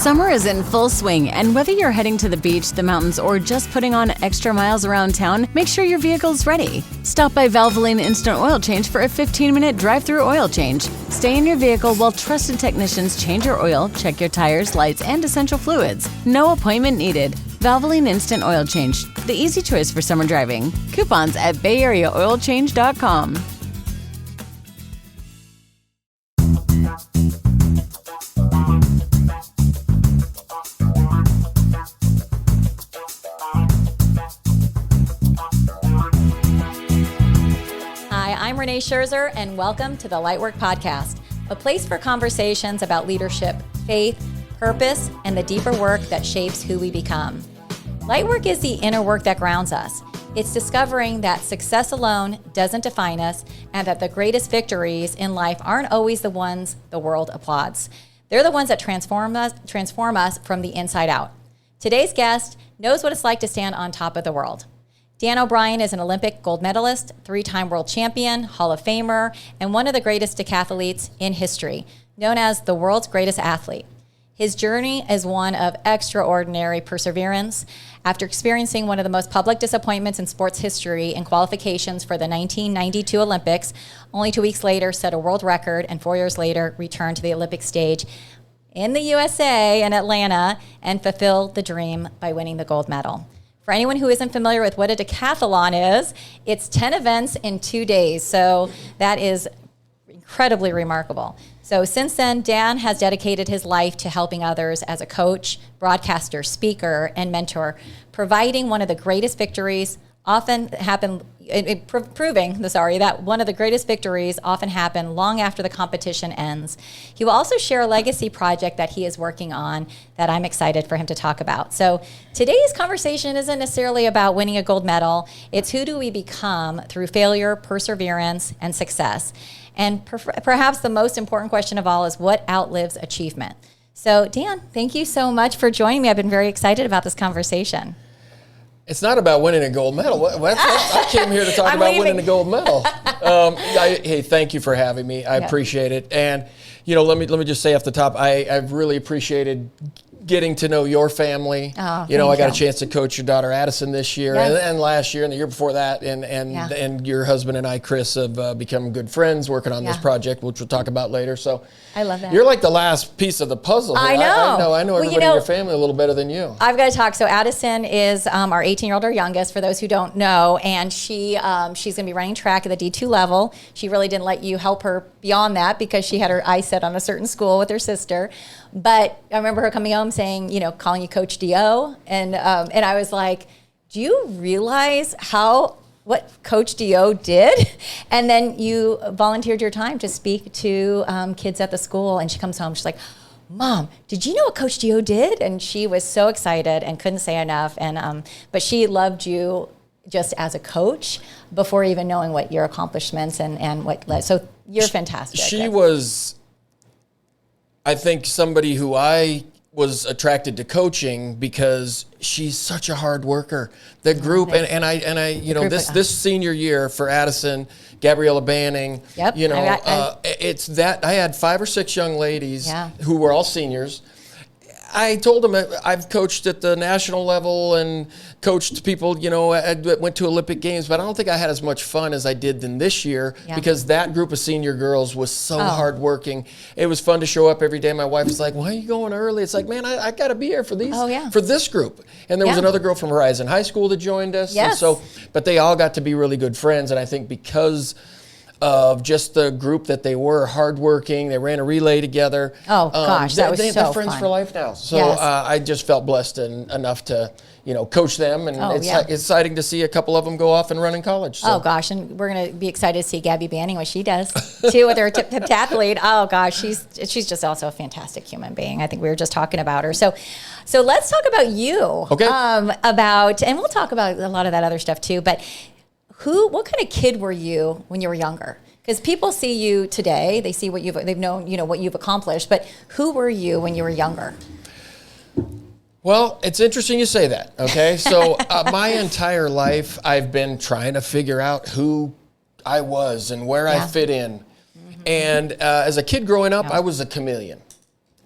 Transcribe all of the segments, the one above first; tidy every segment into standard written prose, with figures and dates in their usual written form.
Summer is in full swing, and whether you're heading to the beach, the mountains, or just putting on extra miles around town, make sure your vehicle's ready. Stop by Valvoline Instant Oil Change for a 15-minute drive-through oil change. Stay in your vehicle while trusted technicians change your oil, check your tires, lights, and essential fluids. No appointment needed. Valvoline Instant Oil Change, the easy choice for summer driving. Coupons at BayAreaOilChange.com. I'm Renee Scherzer, and welcome to the Lightwork Podcast, a place for conversations about leadership, faith, purpose, and the deeper work that shapes who we become. Lightwork is the inner work that grounds us. It's discovering that success alone doesn't define us, and that the greatest victories in life aren't always the ones the world applauds. They're the ones that transform us from the inside out. Today's guest knows what it's like to stand on top of the world. Dan O'Brien is an Olympic gold medalist, 3-time world champion, Hall of Famer, and one of the greatest decathletes in history, known as the world's greatest athlete. His journey is one of extraordinary perseverance. After experiencing one of the most public disappointments in sports history in qualifications for the 1992 Olympics, only 2 weeks later set a world record, and 4 years later returned to the Olympic stage in the USA in Atlanta and fulfilled the dream by winning the gold medal. For anyone who isn't familiar with what a decathlon is, it's 10 events in 2 days. So that is incredibly remarkable. So since then, Dan has dedicated his life to helping others as a coach, broadcaster, speaker, and mentor, providing one of the greatest victories proving that one of the greatest victories often happen long after the competition ends. He will also share a legacy project that he is working on that I'm excited for him to talk about. So today's conversation isn't necessarily about winning a gold medal. It's who do we become through failure, perseverance, and success. And perhaps the most important question of all is what outlives achievement. So Dan, thank you so much for joining me. I've been very excited about this conversation. It's not about winning a gold medal. I came here to talk about winning a gold medal. Hey, thank you for having me. I appreciate it. And, let me just say off the top, I've really appreciated getting to know your family. I got a chance to coach your daughter Addison this year and last year and the year before that. And your husband and I, Chris, have become good friends working on this project, which we'll talk about later. So I love that. You're like the last piece of the puzzle here. I know. I know everybody in your family a little better than you. I've got to talk. So Addison is our 18-year-old, our youngest, for those who don't know. And she's going to be running track at the D2 level. She really didn't let you help her beyond that because she had her eyes set on a certain school with her sister. But I remember her coming home saying, calling you Coach D.O. And I was like, do you realize what Coach D.O. did? And then you volunteered your time to speak to kids at the school. And she comes home, she's like, Mom, did you know what Coach D.O. did? And she was so excited and couldn't say enough. And but she loved you just as a coach before even knowing what your accomplishments and what led. So you're fantastic. She was, I think, somebody who I was attracted to coaching because she's such a hard worker. The group and I this senior year for Addison, Gabriella Banning, it's that I had 5 or 6 young ladies who were all seniors. I told them I've coached at the national level and coached people, I went to Olympic Games, but I don't think I had as much fun as I did than this year because that group of senior girls was so hardworking. It was fun to show up every day. My wife was like, why are you going early? It's like, man, I got to be here for for this group. And there was another girl from Horizon High School that joined us. Yes. And but they all got to be really good friends. And I think because of just the group that they were, hardworking. They ran a relay together. Oh gosh, that was so They're friends fun. for life now. So I just felt blessed enough to, coach them, and it's exciting to see a couple of them go off and run in college. So. Oh gosh, and we're going to be excited to see Gabby Banning what she does too with her athlete. Oh gosh, she's just also a fantastic human being. I think we were just talking about her. So let's talk about you. Okay. And we'll talk about a lot of that other stuff too. But what kind of kid were you when you were younger? Because people see you today, they see they've known, what you've accomplished, but who were you when you were younger? Well, it's interesting you say that, okay? So my entire life, I've been trying to figure out who I was and where I fit in. Mm-hmm. And as a kid growing up, I was a chameleon.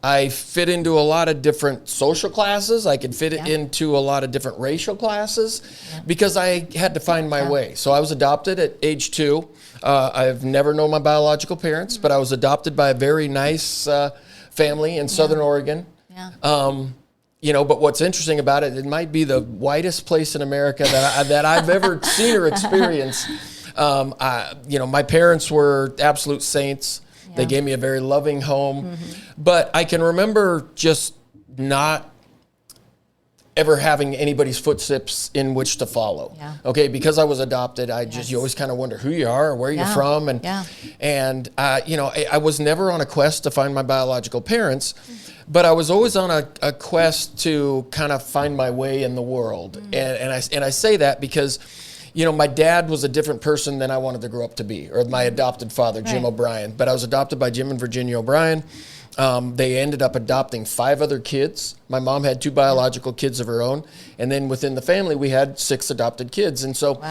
I fit into a lot of different social classes. I could fit into a lot of different racial classes because I had to find my way. So I was adopted at age 2. I've never known my biological parents, but I was adopted by a very nice family in Southern Oregon. But what's interesting about it, it might be the whitest place in America that I've ever seen or experienced. My parents were absolute saints. They gave me a very loving home. But I can remember just not ever having anybody's footsteps in which to follow. Okay, because I was adopted, you always kind of wonder who you are, or where you're from, and I was never on a quest to find my biological parents, but I was always on a quest to kind of find my way in the world, and I say that because my dad was a different person than I wanted to grow up to be, or my adopted father, Jim O'Brien. But I was adopted by Jim and Virginia O'Brien. They ended up adopting 5 other kids. My mom had 2 biological kids of her own. And then within the family, we had 6 adopted kids. And so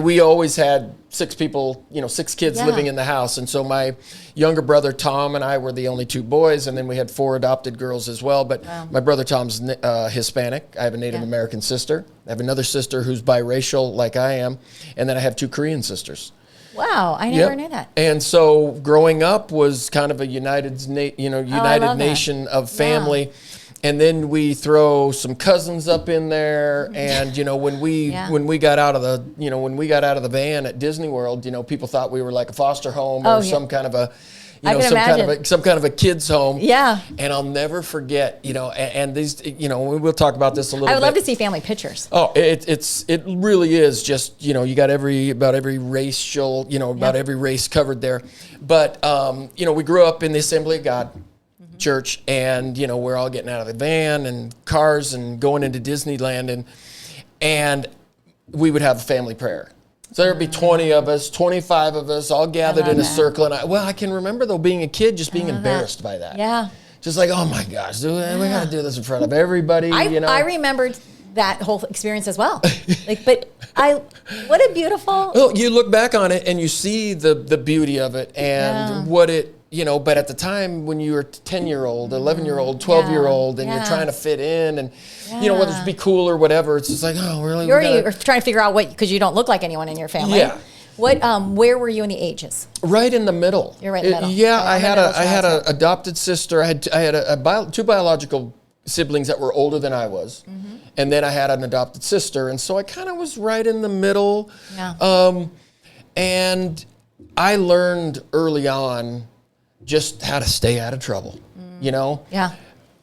we always had 6 people, 6 kids living in the house. And so my younger brother, Tom, and I were the only 2 boys. And then we had 4 adopted girls as well. But my brother Tom's Hispanic. I have a Native American sister. I have another sister who's biracial like I am. And then I have 2 Korean sisters. Wow, I never knew that. And so growing up was kind of a united nation of family. And then we throw some cousins up in there, and when we got out of the van at Disney World, people thought we were like a foster home or some kind of a some kind of a kids home. Yeah. And I'll never forget, and these, we'll talk about this a little bit. I would love to see family pictures. Oh, it really is just, you got about every racial, about every race covered there. But, we grew up in the Assembly of God church, and, we're all getting out of the van and cars and going into Disneyland, and we would have a family prayer. So there'd be 20 of us, 25 of us, all gathered in a circle. And I can remember, though, being a kid, just being embarrassed by that. Yeah. Just like, oh, my gosh, we got to do this in front of everybody, I remembered that whole experience as well. What a beautiful... Well, you look back on it, and you see the beauty of it and what it... but at the time when you were 10-year-old, 11-year-old, 12-year-old, and you're trying to fit in, and whether it's be cool or whatever, it's just like, oh, really? You're trying to figure out because you don't look like anyone in your family. Yeah. Where were you in the ages? Right in the middle. You're right in the middle. Yeah, I had an adopted sister. I had 2 biological siblings that were older than I was, and then I had an adopted sister, and so I kind of was right in the middle. Yeah. And I learned early on just how to stay out of trouble, Yeah.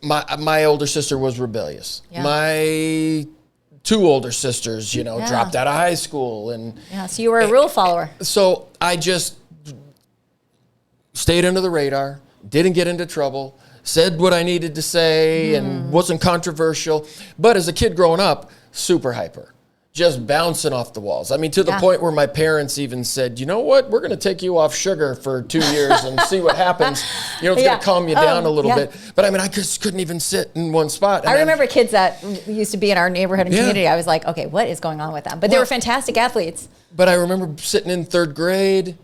My older sister was rebellious. Yeah. My 2 older sisters, dropped out of high school. So you were a rule follower. So I just stayed under the radar, didn't get into trouble, said what I needed to say, and wasn't controversial. But as a kid growing up, super hyper. Just bouncing off the walls. I mean, to the point where my parents even said, you know what, we're going to take you off sugar for 2 years and see what happens. It's going to calm you down a little bit. But I mean, I just couldn't even sit in one spot. I remember kids that used to be in our neighborhood and community. I was like, okay, what is going on with them? But they were fantastic athletes. But I remember sitting in 3rd grade.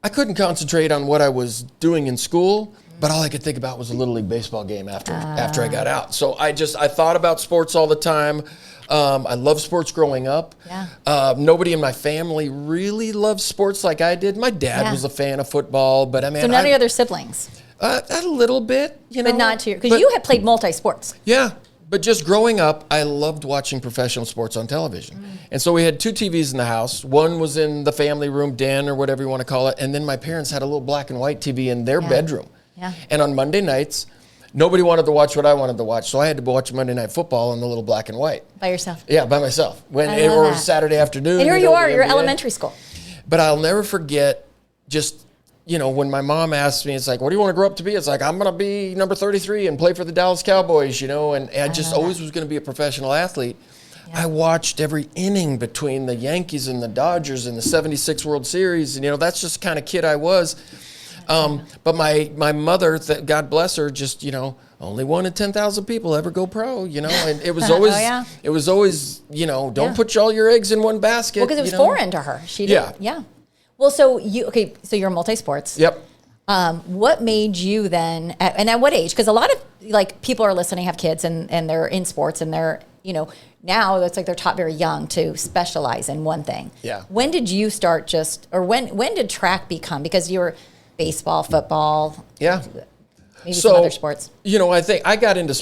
I couldn't concentrate on what I was doing in school. But all I could think about was a Little League baseball game after I got out. So I thought about sports all the time. I loved sports growing up. Yeah. Nobody in my family really loved sports like I did. My dad was a fan of football, but I mean... So none of your other siblings? A little bit, But not to your... Because you had played multi-sports. Yeah. But just growing up, I loved watching professional sports on television. And so we had 2 TVs in the house. One was in the family room, den, or whatever you want to call it. And then my parents had a little black and white TV in their bedroom. Yeah. And on Monday nights, nobody wanted to watch what I wanted to watch, so I had to watch Monday Night Football in the little black and white. By yourself? Yeah, by myself. Or Saturday afternoon. And here you are, you're elementary school. But I'll never forget just, when my mom asked me, it's like, what do you want to grow up to be? It's like, I'm going to be number 33 and play for the Dallas Cowboys, and I just always was going to be a professional athlete. Yeah. I watched every inning between the Yankees and the Dodgers in the 76 World Series, and, that's just the kind of kid I was. But my mother, God bless her, just, only 1 in 10,000 people ever go pro, and it was always, don't put all your eggs in one basket. Well, because it was foreign to her. She did. Yeah. Well, so you're multi-sports. Yep. What made you then, and at what age? Because a lot of like people are listening, have kids, and they're in sports, and they're, you know, now it's like they're taught very young to specialize in one thing. Yeah. When did you start when did track become? Because you were baseball, football. Yeah. Maybe some other sports. You know, I think I got into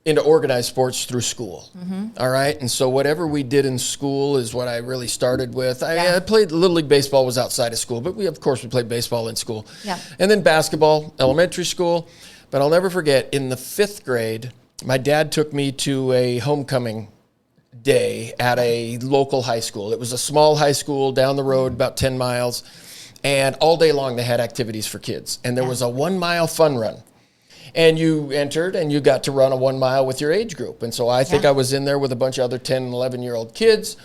into organized sports through school. All right. And so whatever we did in school is what I really started with. I played Little League baseball was outside of school, but we played baseball in school. Yeah. And then basketball, elementary school. But I'll never forget, in the 5th grade, my dad took me to a homecoming day at a local high school. It was a small high school down the road, about 10 miles. And all day long, they had activities for kids. And there was a 1-mile fun run. And you entered and you got to run a 1 mile with your age group. And so I think I was in there with a bunch of other 10 and 11-year-old kids.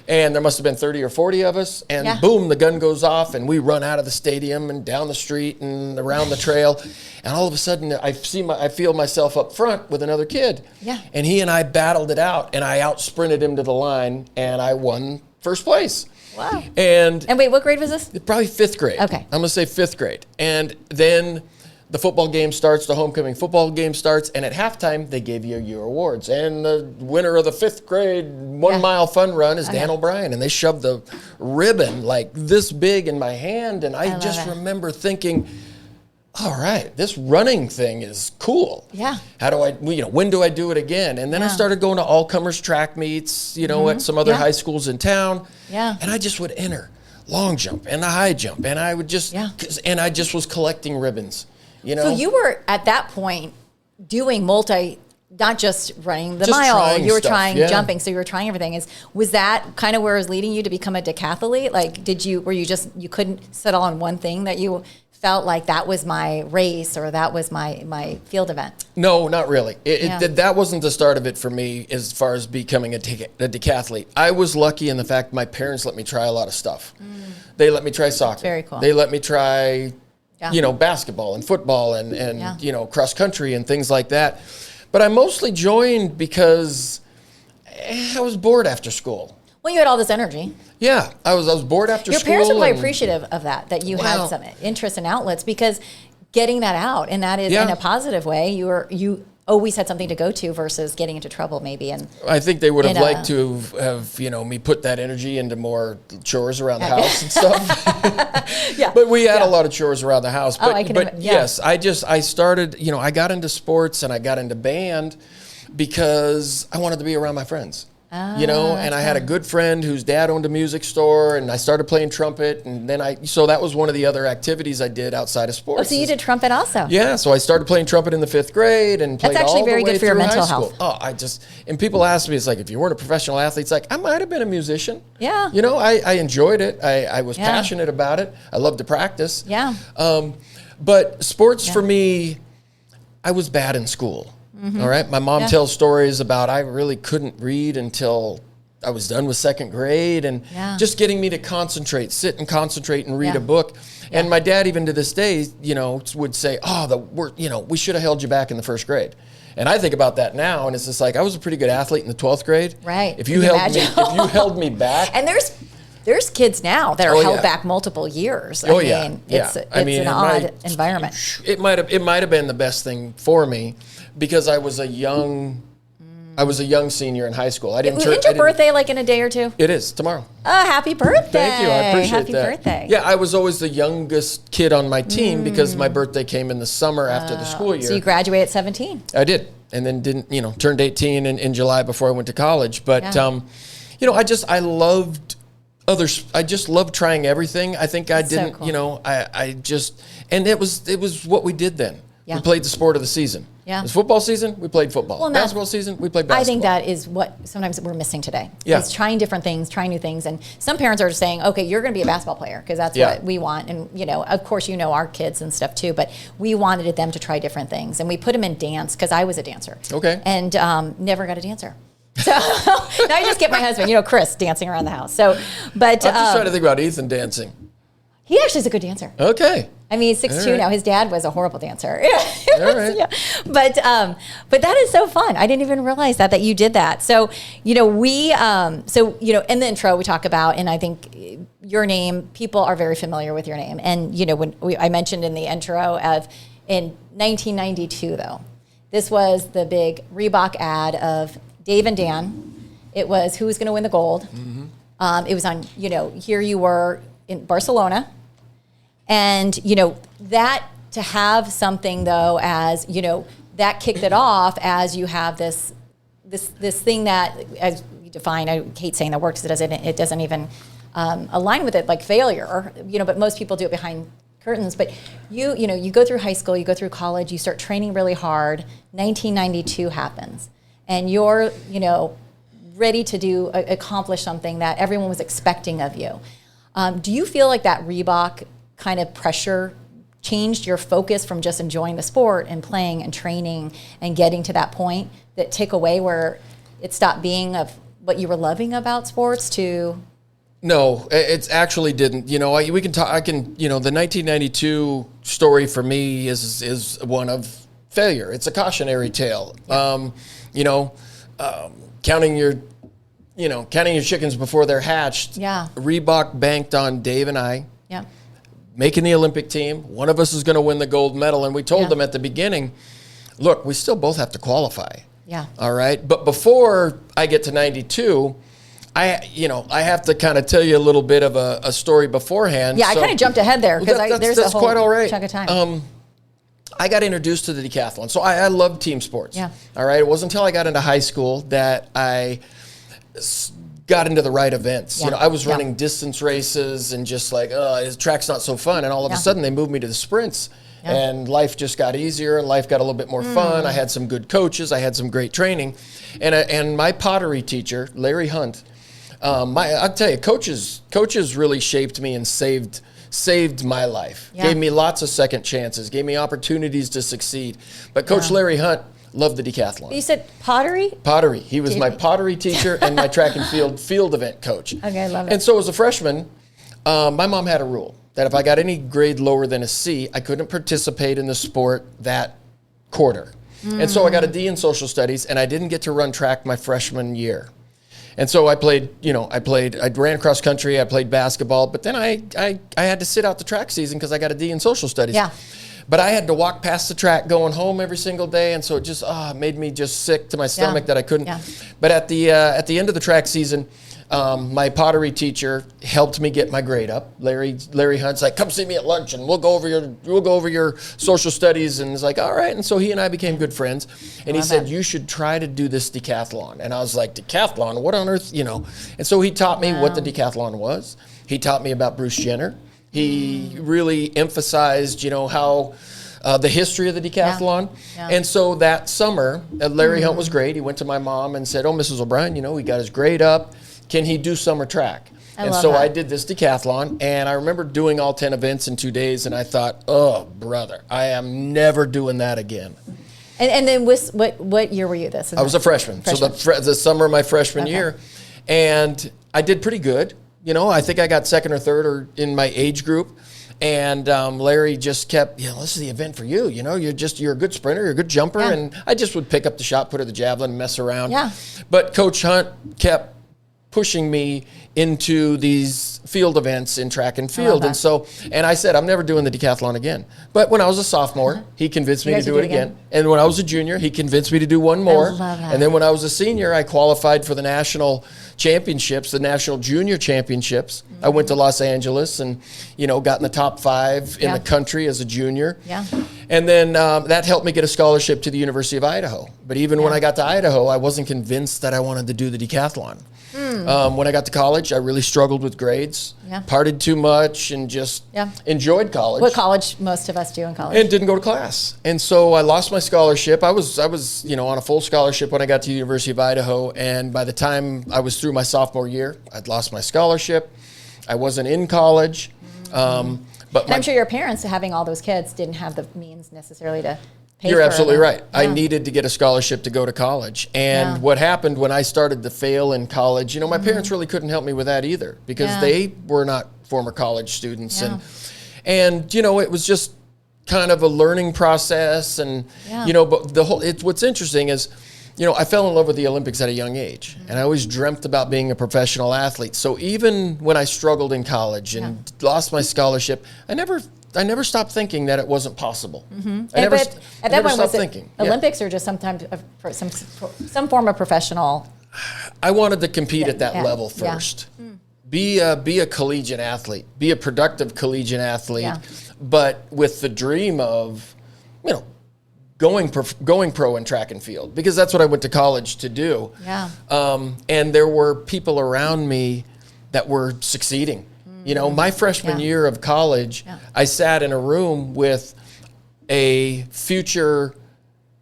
And there must have been 30 or 40 of us. And boom, the gun goes off and we run out of the stadium and down the street and around the trail. And all of a sudden I feel myself up front with another kid. Yeah. And he and I battled it out and I out sprinted him to the line and I won first place. Wow. And wait, what grade was this? Probably 5th grade. Okay. I'm going to say 5th grade. And then the football game starts, the homecoming football game starts, and at halftime, they gave you your awards. And the winner of the 5th grade 1 mile fun run is Dan O'Brien. And they shoved the ribbon like this big in my hand. And I just remember thinking, all right, this running thing is cool. Yeah. How do when do I do it again? And then I started going to all-comers track meets, at some other high schools in town. Yeah. And I just would enter long jump and the high jump. And I would just, and I just was collecting ribbons. So you were at that point doing not just running the mile, you were trying jumping, so you were trying everything. Was that kind of where it was leading you to become a decathlete? Like, you couldn't settle on one thing that you felt like that was my race or that was my field event? No, not really. That wasn't the start of it for me as far as becoming a decathlete. I was lucky in the fact my parents let me try a lot of stuff. They let me try soccer. Very cool. They let me try basketball and football and cross country and things like that. But I mostly joined because I was bored after school. Well, you had all this energy. Yeah, I was bored after school. Your parents were probably appreciative of that you had some interest and outlets, because getting that out, and that is in a positive way, you always had something to go to versus getting into trouble maybe. And I think they would have liked to have me put that energy into more chores around the house and stuff. But we had a lot of chores around the house. But yes, I started, I got into sports and I got into band because I wanted to be around my friends. And I had a good friend whose dad owned a music store, and I started playing trumpet, and then so that was one of the other activities I did outside of sports. Oh, so you did trumpet also? Yeah, so I started playing trumpet in the 5th grade and played all the way through high school. That's actually very good for your mental health. Oh, and people ask me, it's like, if you weren't a professional athlete, it's like, I might have been a musician. Yeah. I enjoyed it. I was passionate about it. I loved to practice. Yeah. But sports for me, I was bad in school. All right. My mom tells stories about I really couldn't read until I was done with 2nd grade, and just getting me to sit and concentrate and read a book. And my dad, even to this day, would say, we should have held you back in the 1st grade. And I think about that now, and it's just like, I was a pretty good athlete in the 12th grade. Right. If you held me back. And there's kids now that are held back multiple years. It's an odd environment. It might have been the best thing for me, because I was a young senior in high school. Isn't your birthday like in a day or two? It is tomorrow. Oh, happy birthday! Thank you. I appreciate that. Happy birthday. Yeah, I was always the youngest kid on my team because my birthday came in the summer after the school year. So you graduated at 17. I did, and then turned 18 in July before I went to college. But I loved others. I just loved trying everything. I think I didn't. So cool. And it was what we did then. Yeah. We played the sport of the season. Yeah. It was football season, we played football. Well, basketball season, we played basketball. I think that is what sometimes we're missing today. Yeah. Is trying different things, trying new things. And some parents are just saying, okay, you're going to be a basketball player because that's what we want. And, of course, our kids and stuff too. But we wanted them to try different things. And we put them in dance because I was a dancer. Okay. And never got a dancer. So now I just get my husband, Chris, dancing around the house. So, but I'm just trying to think about Ethan dancing. He actually is a good dancer. Okay. I mean, he's 6'2" now. His dad was a horrible dancer. All right. Yeah. But that is so fun. I didn't even realize that you did that. So, in the intro we talk about, and I think your name, people are very familiar with your name. And, when I mentioned in the intro in 1992, though, this was the big Reebok ad of Dave and Dan. It was who was going to win the gold. Mm-hmm. It was on, here you were in Barcelona. And, that to have something, though, as, that kicked it off as you have this thing that, as you define, I hate saying that word because it doesn't even align with it, like failure, but most people do it behind curtains. But you go through high school, you go through college, you start training really hard. 1992 happens, and you're, ready to accomplish something that everyone was expecting of you. Do you feel like that Reebok kind of pressure changed your focus from just enjoying the sport and playing and training and getting to that point that took away where it stopped being of what you were loving about sports to? No, it actually didn't. We can talk. The 1992 story for me is one of failure. It's a cautionary tale. Counting your chickens before they're hatched. Yeah. Reebok banked on Dave and I. Yeah. Making the Olympic team. One of us is going to win the gold medal, and we told them at the beginning, look, we still both have to qualify. Yeah. All right. But before I get to 92. I have to kind of tell you a little bit of a story beforehand. Yeah, I kind of jumped ahead there because there's a whole quite all right. chunk of time. I got introduced to the decathlon, so I love team sports. Yeah. All right. It wasn't until I got into high school that I got into the right events. Yeah. I was running distance races and just like, his track's not so fun. And all of a sudden, they moved me to the sprints. Yeah. And life just got easier, and life got a little bit more fun. I had some good coaches. I had some great training, and my pottery teacher, Larry Hunt. I'll tell you, coaches really shaped me and saved my life. Yeah. Gave me lots of second chances. Gave me opportunities to succeed. But Coach Larry Hunt loved the decathlon. You said pottery? Pottery. He was my pottery teacher and my track and field event coach. Okay, I love it. And so as a freshman, my mom had a rule that if I got any grade lower than a C, I couldn't participate in the sport that quarter. And so I got a D in social studies, and I didn't get to run track my freshman year. And so I ran cross country, I played basketball, but then I had to sit out the track season because I got a D in social studies. Yeah. But I had to walk past the track going home every single day, and so it just made me just sick to my stomach that I couldn't. Yeah. But at the end of the track season, my pottery teacher helped me get my grade up. Larry Hunt's like, come see me at lunch, and we'll go over your social studies. And it's like, all right. And so he and I became good friends. And he said, you should try to do this decathlon. And I was like, decathlon? What on earth? And so he taught me what the decathlon was. He taught me about Bruce Jenner. He really emphasized, how the history of the decathlon. Yeah. And so that summer, Larry Hunt was great. He went to my mom and said, Mrs. O'Brien, he got his grade up. Can he do summer track? I did this decathlon, and I remember doing all 10 events in 2 days, and I thought, oh, brother, I am never doing that again. And then what year were you this? I was a freshman. So the summer of my freshman year, and I did pretty good. I think I got second or third or in my age group. And Larry just kept, this is the event for you. You're a good sprinter, you're a good jumper. Yeah. And I just would pick up the shot, put it in the javelin, mess around. Yeah. But Coach Hunt kept pushing me into these field events in track and field. And I said, I'm never doing the decathlon again. But when I was a sophomore, he convinced me to do it again. And when I was a junior, he convinced me to do one more. I love that. And then when I was a senior, I qualified for the national championships, the national junior championships. I went to Los Angeles and, got in the top 5 in the country as a junior. Yeah. And then that helped me get a scholarship to the University of Idaho. But even when I got to Idaho, I wasn't convinced that I wanted to do the decathlon. When I got to college, I really struggled with grades, partied too much, and just enjoyed college. What college most of us do in college. And didn't go to class. And so I lost my scholarship. I was on a full scholarship when I got to the University of Idaho. And by the time I was through my sophomore year, I'd lost my scholarship. I wasn't in college. But I'm sure your parents, having all those kids, didn't have the means necessarily to pay You're for absolutely them. right. Yeah. I needed to get a scholarship to go to college. And what happened when I started to fail in college, my parents really couldn't help me with that either because they were not former college students. Yeah. And it was just kind of a learning process. And, but what's interesting is, I fell in love with the Olympics at a young age, and I always dreamt about being a professional athlete. So even when I struggled in college and lost my scholarship, I never stopped thinking that it wasn't possible. I never stopped thinking. Olympics or just sometimes some form of professional? I wanted to compete at that level first. Be a collegiate athlete, be a productive collegiate athlete, but with the dream of, going pro in track and field, because that's what I went to college to do. And there were people around me that were succeeding. My freshman year of college, I sat in a room with a future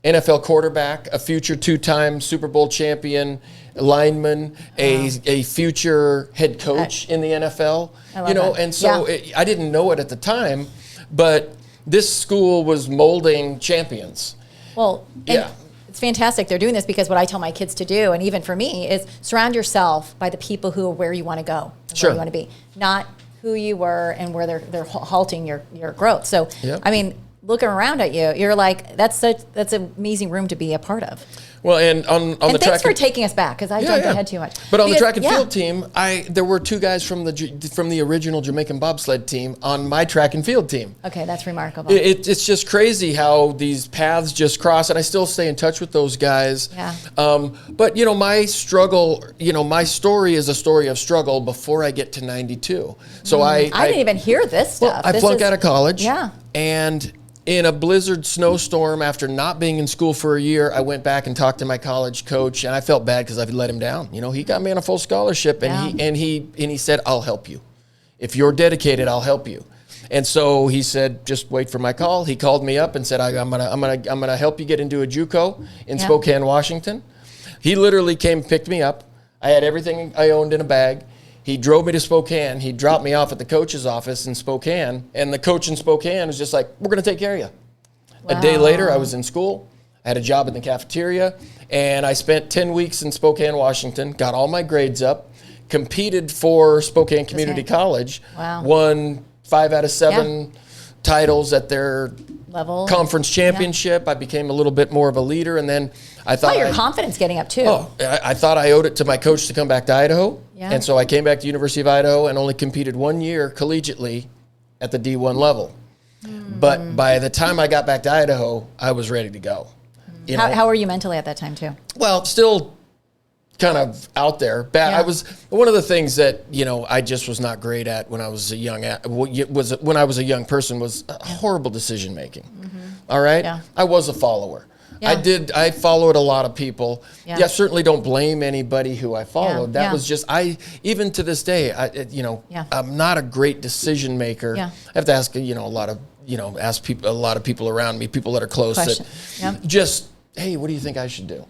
NFL quarterback, a future 2-time Super Bowl champion lineman, a future head coach in the NFL. And so I didn't know it at the time, but this school was molding champions. Well, it's fantastic they're doing this, because what I tell my kids to do, and even for me, is surround yourself by the people who are where you want to go, where you want to be, not who you were and where they're halting your growth. So, I mean, looking around at you, you're like, that's an amazing room to be a part of. Well, and on the track, thanks for taking us back, because I jumped ahead too much. But on the track and field team, there were 2 guys from the original Jamaican bobsled team on my track and field team. Okay, that's remarkable. It's just crazy how these paths just cross, and I still stay in touch with those guys. But my struggle, my story is a story of struggle before I get to 92. So I didn't even hear this stuff. Well, I flunked out of college. And in a blizzard snowstorm, after not being in school for a year, I went back and talked to my college coach, and I felt bad because I've let him down. He got me on a full scholarship, and he said, "I'll help you. If you're dedicated, I'll help you." And so he said, "Just wait for my call." He called me up and said, "I'm gonna help you get into a JUCO in Spokane, Washington." He literally came, picked me up. I had everything I owned in a bag. He drove me to Spokane. He dropped me off at the coach's office in Spokane. And the coach in Spokane was just like, "We're going to take care of you." Wow. A day later, I was in school. I had a job in the cafeteria. And I spent 10 weeks in Spokane, Washington, got all my grades up, competed for Spokane Community College, won 5 out of 7 titles at their level conference championship. I became a little bit more of a leader, and then I thought your confidence getting up too. I thought I owed it to my coach to come back to Idaho, and so I came back to University of Idaho and only competed 1 year collegiately at the D1 level. But by the time I got back to Idaho, I was ready to go. How were you mentally at that time too? Well, still kind of out there. I was one of the things that I just was not great at when I was a young person was horrible decision making. All right, I was a follower. I followed a lot of people. I certainly don't blame anybody who I followed. That was just even to this day. I'm not a great decision maker. I have to ask ask people, a lot of people around me, people that are close, that just, hey, what do you think I should do?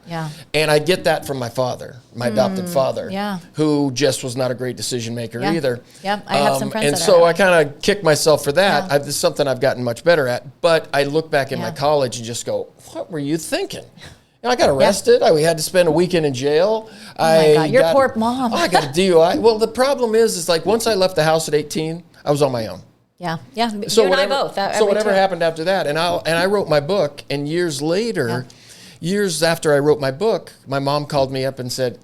And I get that from my father, my adopted father, who just was not a great decision maker either. I have some friends and that so are. I kind of kick myself for that. It's something I've gotten much better at. But I look back in my college and just go, what were you thinking? I got arrested. We had to spend a weekend in jail. Oh my God, your poor mom. I got a DUI. Well, the problem is like once I left the house at 18, I was on my own. So you and I both. So whatever happened after that, and I wrote my book, and years later. Years after I wrote my book, my mom called me up and said,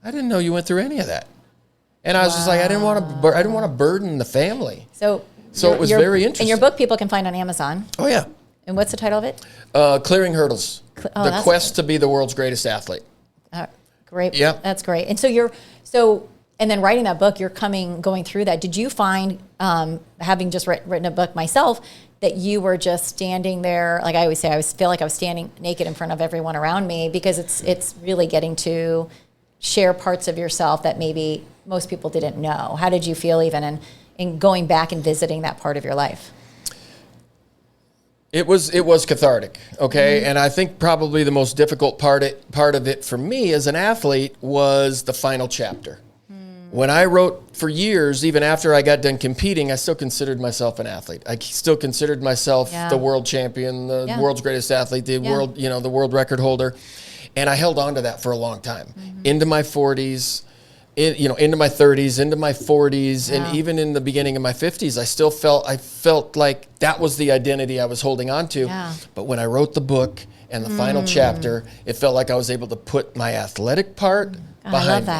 "I didn't know you went through any of that," and I was just like, I didn't want to burden the family. So it was very interesting. And your book, people can find on Amazon. Oh yeah. And what's the title of it? Clearing Hurdles: The Quest to be the World's Greatest Athlete. Great. Yeah, that's great. And so and then writing that book, you're going through that. Did you find, having just written a book myself, that you were just standing there, like I always say, I feel like I was standing naked in front of everyone around me, because it's really getting to share parts of yourself that maybe most people didn't know. How did you feel even in going back and visiting that part of your life? It was cathartic, okay? And I think probably the most difficult part of it for me as an athlete was the final chapter. When I wrote for years, even after I got done competing, I still considered myself an athlete. I still considered myself the world champion, the world's greatest athlete, the world, the world record holder. And I held on to that for a long time. Into my 40s, into my 30s, into my 40s, and even in the beginning of my 50s, I felt like that was the identity I was holding on to. Yeah. But when I wrote the book and the final chapter, it felt like I was able to put my athletic part behind me.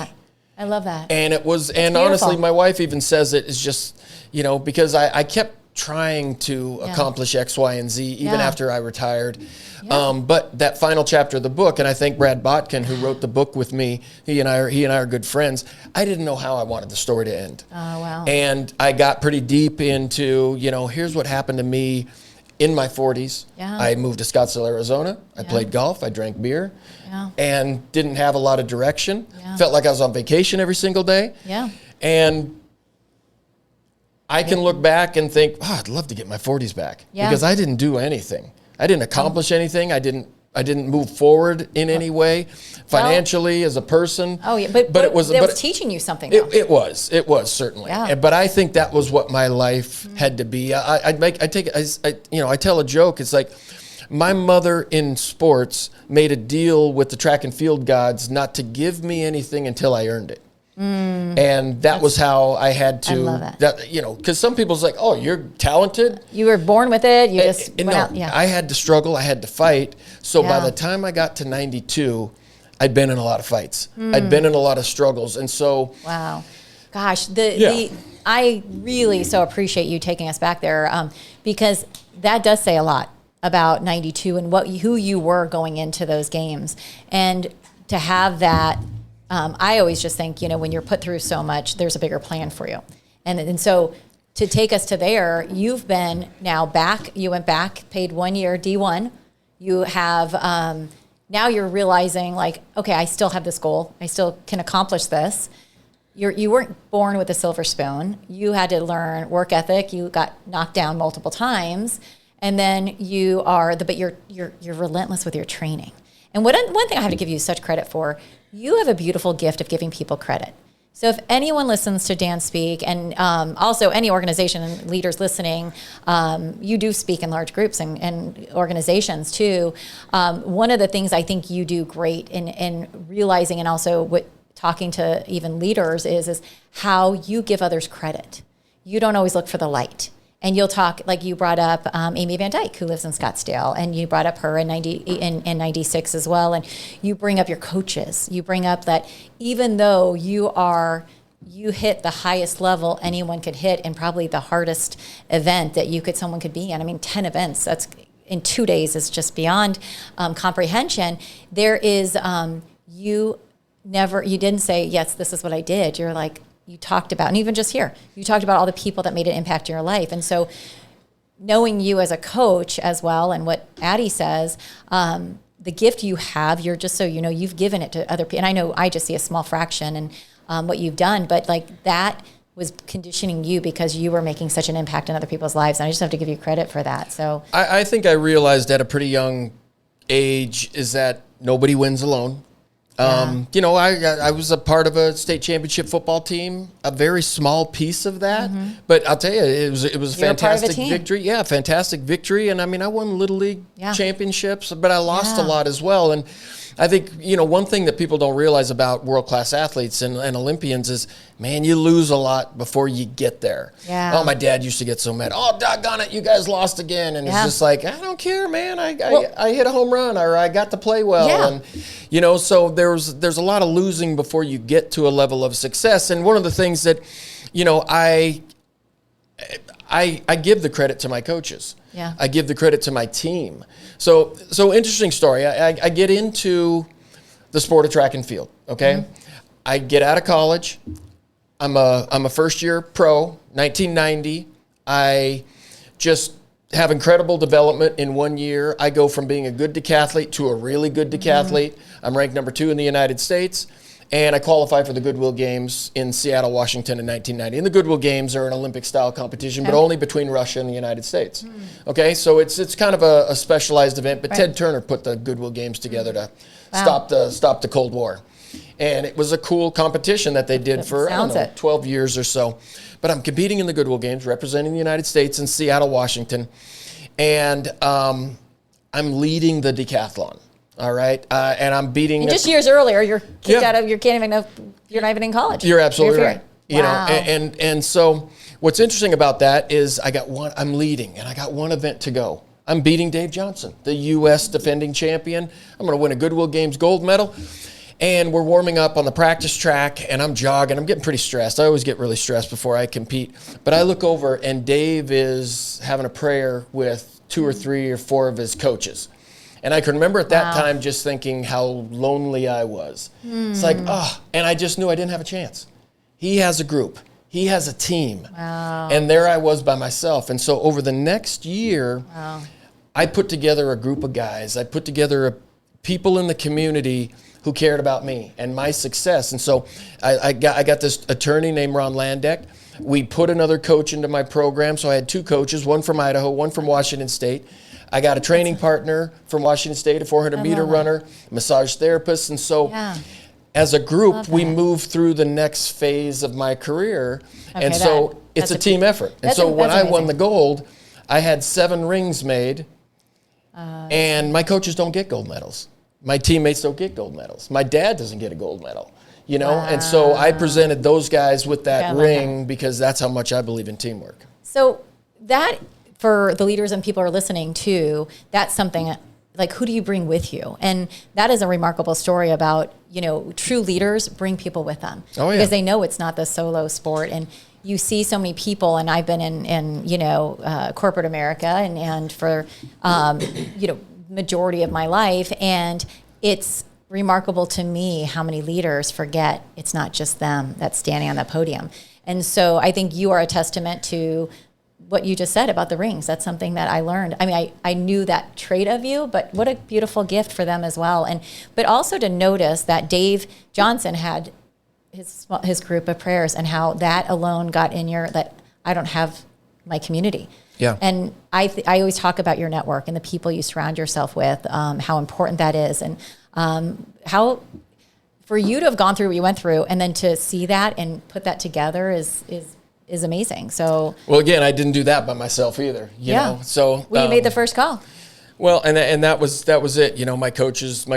I love that. And it was, and beautiful. honestly, my wife even says it is just, because I kept trying to accomplish X, Y, and Z even after I retired. Yeah. But that final chapter of the book, and I think Brad Botkin, who wrote the book with me, he and I are good friends. I didn't know how I wanted the story to end. Oh, wow. And I got pretty deep into, here's what happened to me in my 40s. Yeah. I moved to Scottsdale, Arizona. I played golf. I drank beer. Yeah. And didn't have a lot of direction. Yeah. Felt like I was on vacation every single day. Yeah. And I can look back and think, I'd love to get my 40s back. Yeah. Because I didn't do anything. I didn't accomplish anything. I didn't move forward in any way, financially, as a person. Oh yeah, but it was teaching you something. Though. It was certainly. Yeah. But I think that was what my life had to be. I tell a joke. It's like, my mother in sports made a deal with the track and field gods not to give me anything until I earned it. And that was how I had to. I love that. Because some people's like, oh, you're talented. You were born with it. You just went out. Yeah. I had to struggle. I had to fight. So by the time I got to 92, I'd been in a lot of fights. I'd been in a lot of struggles. And so. Wow. Gosh, I really so appreciate you taking us back there because that does say a lot about 92 and who you were going into those games. And to have that, I always just think, when you're put through so much, there's a bigger plan for you. And so to take us to there, you've been now back, you went back, paid 1 year D1. You have, now you're realizing like, okay, I still have this goal. I still can accomplish this. You weren't born with a silver spoon. You had to learn work ethic. You got knocked down multiple times. And then you are but you're relentless with your training. And one thing I have to give you such credit for, you have a beautiful gift of giving people credit. So if anyone listens to Dan speak, and also any organization and leaders listening, you do speak in large groups and organizations too. One of the things I think you do great in realizing, and also talking to even leaders is how you give others credit. You don't always look for the light. And you'll talk, like you brought up Amy Van Dyke, who lives in Scottsdale, and you brought up her in 96 as well. And you bring up your coaches. You bring up that even though you hit the highest level anyone could hit in probably the hardest event that someone could be in. I mean, 10 events, that's in 2 days is just beyond comprehension. There is, you didn't say, yes, this is what I did. You're like, you talked about, and even just here, you talked about all the people that made an impact in your life. And so knowing you as a coach as well, and what Addie says, the gift you have, you're just so, you've given it to other people. And I know I just see a small fraction and what you've done, but like that was conditioning you because you were making such an impact in other people's lives. And I just have to give you credit for that. So I think I realized at a pretty young age is that nobody wins alone. I was a part of a state championship football team, a very small piece of that, but I'll tell you, it was a fantastic victory. Yeah, fantastic victory. And I mean, I won Little League championships, but I lost a lot as well. And I think, one thing that people don't realize about world-class athletes and Olympians is, man, you lose a lot before you get there. Yeah. Oh, my dad used to get so mad. Oh, doggone it, you guys lost again. And it's just like, I don't care, man. I hit a home run, or I got to play well. Yeah. And, so there's a lot of losing before you get to a level of success. And one of the things that, I give the credit to my coaches. Yeah. I give the credit to my team. So interesting story. I get into the sport of track and field. Okay. Mm-hmm. I get out of college. I'm a first year pro, 1990. I just have incredible development in 1 year. I go from being a good decathlete to a really good decathlete. Mm-hmm. I'm ranked number 2 in the United States. And I qualified for the Goodwill Games in Seattle, Washington in 1990. And the Goodwill Games are an Olympic-style competition, but only between Russia and the United States. Okay, so it's kind of a specialized event, but Ted Turner put the Goodwill Games together to stop the Cold War. And it was a cool competition that they did for, 12 years or so. But I'm competing in the Goodwill Games, representing the United States in Seattle, Washington. And I'm leading the decathlon. All right, and I'm beating. And just years earlier, you're kicked out of. You can't even know. You're not even in college. You're absolutely right. Wow. And so what's interesting about that is I'm leading, and I got one event to go. I'm beating Dave Johnson, the U.S. defending champion. I'm going to win a Goodwill Games gold medal. And we're warming up on the practice track, and I'm jogging. I'm getting pretty stressed. I always get really stressed before I compete. But I look over, and Dave is having a prayer with 2 or 3 or 4 of his coaches. And I can remember at that time just thinking how lonely I was. It's like, and I just knew I didn't have a chance. He has a group. He has a team. Wow. And there I was by myself. And so over the next year, I put together a group of guys. I put together people in the community who cared about me and my success. And so I got this attorney named Ron Landeck. We put another coach into my program. So I had 2 coaches, one from Idaho, one from Washington State. I got a training partner from Washington State, a 400-meter runner, massage therapist. And so as a group, we moved through the next phase of my career. Okay, and so it's a team effort. And so when I won the gold, I had 7 rings made. And my coaches don't get gold medals. My teammates don't get gold medals. My dad doesn't get a gold medal, you know? And so I presented those guys with that ring because that's how much I believe in teamwork. So that, for the leaders and people who are listening too, that's something like, who do you bring with you? And that is a remarkable story about, true leaders bring people with them. Oh, yeah. Because they know it's not the solo sport. And you see so many people, and I've been in corporate America and for, majority of my life, and it's remarkable to me how many leaders forget it's not just them that's standing on the podium. And so I think you are a testament to what you just said about the rings. That's something that I learned. I mean, I knew that trait of you, but what a beautiful gift for them as well. But also to notice that Dave Johnson had his group of prayers, and how that alone got in that I don't have my community. Yeah. And I always talk about your network and the people you surround yourself with, how important that is, and how for you to have gone through what you went through and then to see that and put that together is amazing. So, well, again, I didn't do that by myself either. You know? So you made the first call. Well, and that was it. My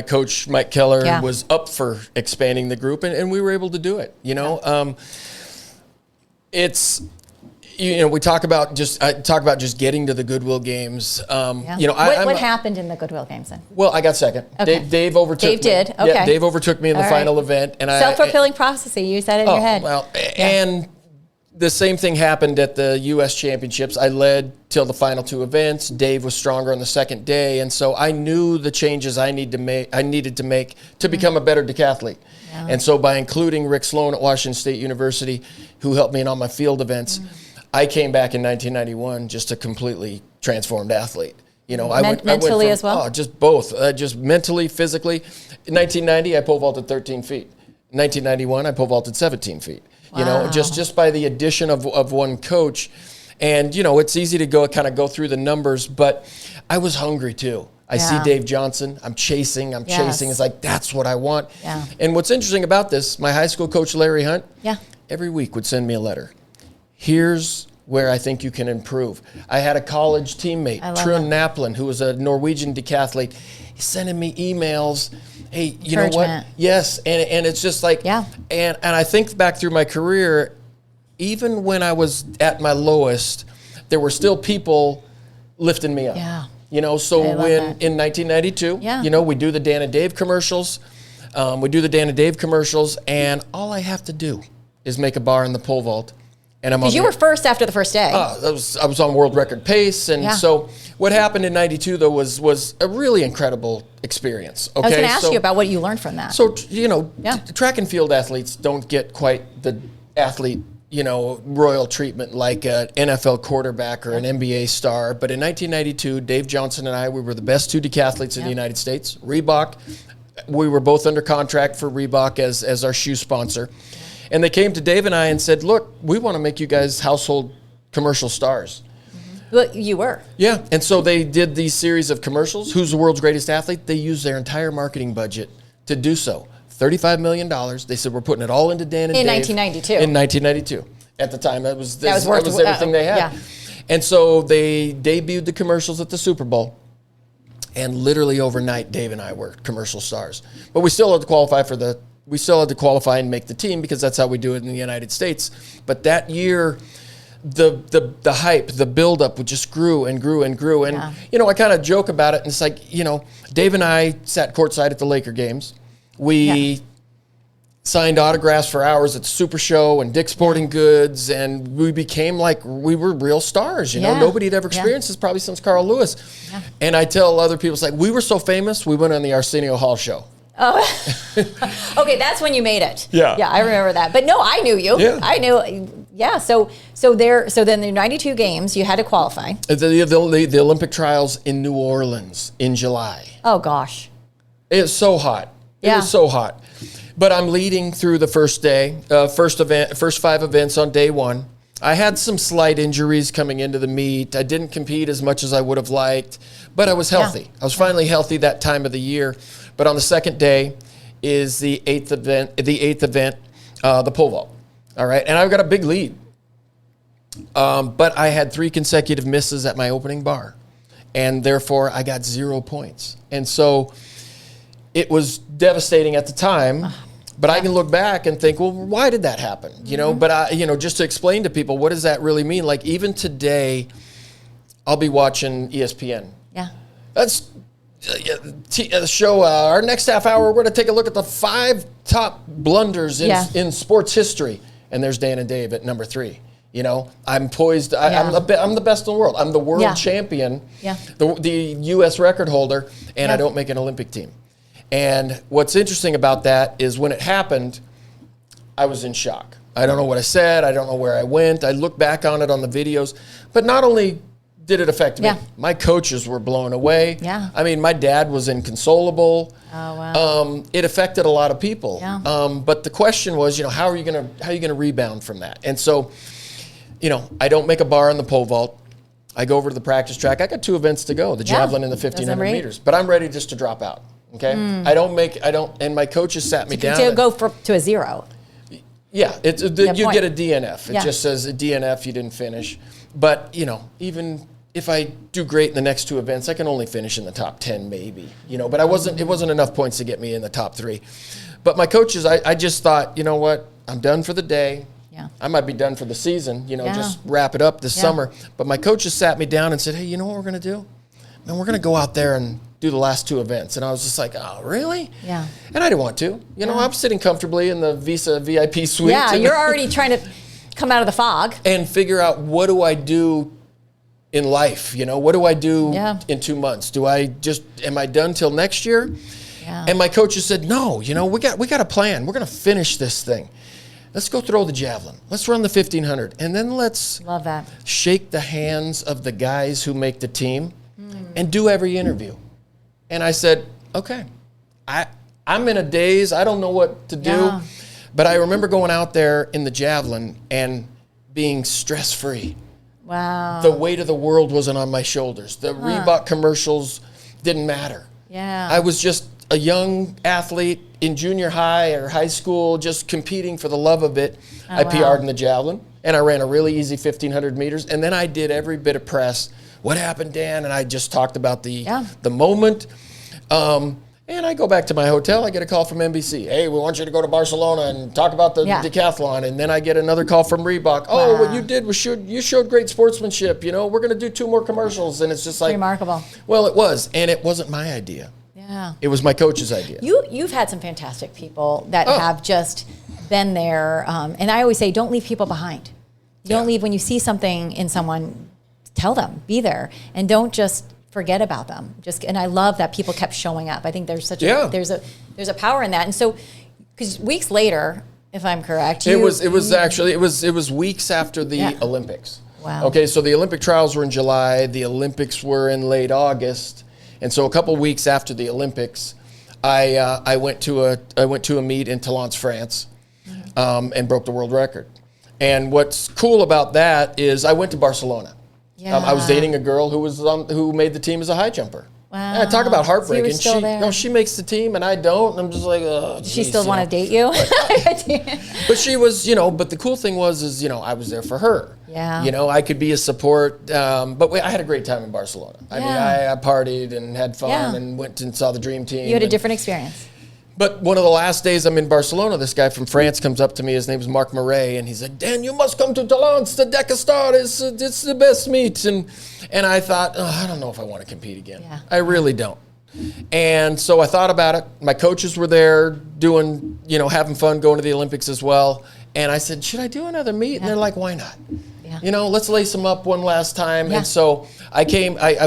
coach Mike Keller was up for expanding the group, and we were able to do it. It's. We talk about just getting to the Goodwill Games. What happened in the Goodwill Games then? Well, I got second. Okay. Dave overtook me. Dave did. Okay. Yeah, Dave overtook me in the final event, and self-fulfilling prophecy. You said it in your head. Well, and the same thing happened at the U.S. Championships. I led till the final 2 events. Dave was stronger on the second day, and so I knew the changes I needed to make to become a better decathlete. Yeah. And so by including Rick Sloan at Washington State University, who helped me in all my field events. I came back in 1991 just a completely transformed athlete. I went mentally as well? Oh, just both. Just mentally, physically. In 1990, I pole vaulted 13 feet. In 1991, I pole vaulted 17 feet. Wow. Just by the addition of one coach. And, it's easy to go through the numbers, but I was hungry too. I see Dave Johnson. I'm chasing. It's like, that's what I want. Yeah. And what's interesting about this, my high school coach, Larry Hunt, every week would send me a letter. Here's where I think you can improve. I had a college teammate, Trun Naplin, who was a Norwegian decathlete. He's sending me emails. Hey, you know what? Yes, and it's just like, and I think back through my career, even when I was at my lowest, there were still people lifting me up. Yeah. So in 1992, we do the Dan and Dave commercials. And all I have to do is make a bar in the pole vault. Because you were first after the first day. I was on world record pace, and so what happened in '92 though was a really incredible experience. Okay, I was going to ask you about what you learned from that. So track and field athletes don't get quite the athlete royal treatment like an NFL quarterback or an NBA star. But in 1992, Dave Johnson and we were the best 2 decathletes in the United States. Reebok, we were both under contract for Reebok as our shoe sponsor. And they came to Dave and I and said, look, we want to make you guys household commercial stars. Well, you were. Yeah. And so they did these series of commercials. Who's the world's greatest athlete? They used their entire marketing budget to do so. $35 million. They said, we're putting it all into Dan and Dave. In 1992. In 1992. At the time, that was everything they had. And so they debuted the commercials at the Super Bowl. And literally overnight, Dave and I were commercial stars. But we still had to qualify and make the team because that's how we do it in the United States. But that year, the hype, the buildup just grew and grew and grew. And, I kind of joke about it. And it's like, Dave and I sat courtside at the Laker games. We signed autographs for hours at the Super Show and Dick's Sporting Goods. And we became like, we were real stars. Nobody had ever experienced this probably since Carl Lewis. Yeah. And I tell other people, it's like, we were so famous, we went on the Arsenio Hall show. Oh, okay. That's when you made it. Yeah. Yeah, I remember that. But no, I knew you. Yeah. I knew. Yeah. So then the 92 games, you had to qualify. The Olympic trials in New Orleans in July. Oh, gosh. It's so hot. It was so hot. But I'm leading through the first day, first 5 events on day 1. I had some slight injuries coming into the meet. I didn't compete as much as I would have liked, but I was healthy. Yeah. I was finally healthy that time of the year. But on the second day is the eighth event, the pole vault. All right, and I've got a big lead. But I had 3 consecutive misses at my opening bar, and therefore I got 0 points. And so it was devastating at the time. But I can look back and think, well, why did that happen? But just to explain to people, what does that really mean? Like even today, I'll be watching ESPN. Yeah. That's the show. Our next half hour, we're going to take a look at the 5 top blunders in sports history. And there's Dan and Dave at number 3. I'm poised. I'm the best in the world. I'm the world champion, the U.S. record holder, and I don't make an Olympic team. And what's interesting about that is when it happened, I was in shock. I don't know what I said. I don't know where I went. I look back on it on the videos. But not only did it affect me, my coaches were blown away. Yeah. I mean, my dad was inconsolable. Oh, wow. It affected a lot of people. Yeah. But the question was, how are you gonna rebound from that? And so, I don't make a bar on the pole vault. I go over to the practice track. I got 2 events to go, the javelin and the 1,500 meters. But I'm ready just to drop out. Okay, and my coaches sat me down. To go to a 0. Yeah, you get a DNF. It just says a DNF, you didn't finish. But, even if I do great in the next 2 events, I can only finish in the top 10 maybe, but it wasn't enough points to get me in the top 3. But my coaches, I just thought, you know what, I'm done for the day. Yeah. I might be done for the season, just wrap it up this summer. But my coaches sat me down and said, hey, you know what we're going to do? Man, we're going to go out there and do the last 2 events. And I was just like, oh, really? Yeah. And I didn't want to. I'm sitting comfortably in the Visa VIP suite. Yeah, you're already trying to come out of the fog. And figure out, what do I do in life? What do I do in 2 months? Am I done till next year? Yeah. And my coaches said, no, we got a plan. We're going to finish this thing. Let's go throw the javelin. Let's run the 1,500. And then let's shake the hands of the guys who make the team and do every interview. And I said, okay, I'm in a daze. I don't know what to do. Yeah. But I remember going out there in the javelin and being stress-free. Wow. The weight of the world wasn't on my shoulders. The Reebok commercials didn't matter. Yeah. I was just a young athlete in junior high or high school, just competing for the love of it. I PR'd in the javelin, and I ran a really easy 1,500 meters. And then I did every bit of press. What happened, Dan? And I just talked about the moment. And I go back to my hotel. I get a call from NBC. Hey, we want you to go to Barcelona and talk about the decathlon. And then I get another call from Reebok. Oh, what you did was you showed great sportsmanship. We're going to do 2 more commercials. And it's just like remarkable. Well, it was, and it wasn't my idea. Yeah, it was my coach's idea. You've had some fantastic people that have just been there. And I always say, don't leave people behind. Don't leave when you see something in someone. Tell them, be there, and don't just forget about them. And I love that people kept showing up. I think there's there's a power in that. And so, because weeks later, if I'm correct, it was weeks after the Olympics. Wow. Okay, so the Olympic trials were in July. The Olympics were in late August, and so a couple weeks after the Olympics, I went to a meet in Talence, France, and broke the world record. And what's cool about that is I went to Barcelona. Yeah. I was dating a girl who made the team as a high jumper. Wow. Yeah, talk about heartbreak. So you were And still there. she makes the team and I don't. And I'm just like, oh, Does she still want to date you? But she was, but the cool thing was, I was there for her. Yeah. I could be a support. But I had a great time in Barcelona. I mean, I partied and had fun and went and saw the dream team. You had a different experience. But one of the last days I'm in Barcelona, this guy from France comes up to me. His name is Marc Marais, and he's like, Dan, you must come to Talence. The Decastar it's the best meet. And I thought, I don't know if I want to compete again. Yeah. I really don't. And so I thought about it. My coaches were there doing, having fun, going to the Olympics as well. And I said, should I do another meet? And they're like, why not? Yeah. Let's lace them up one last time. Yeah. And so I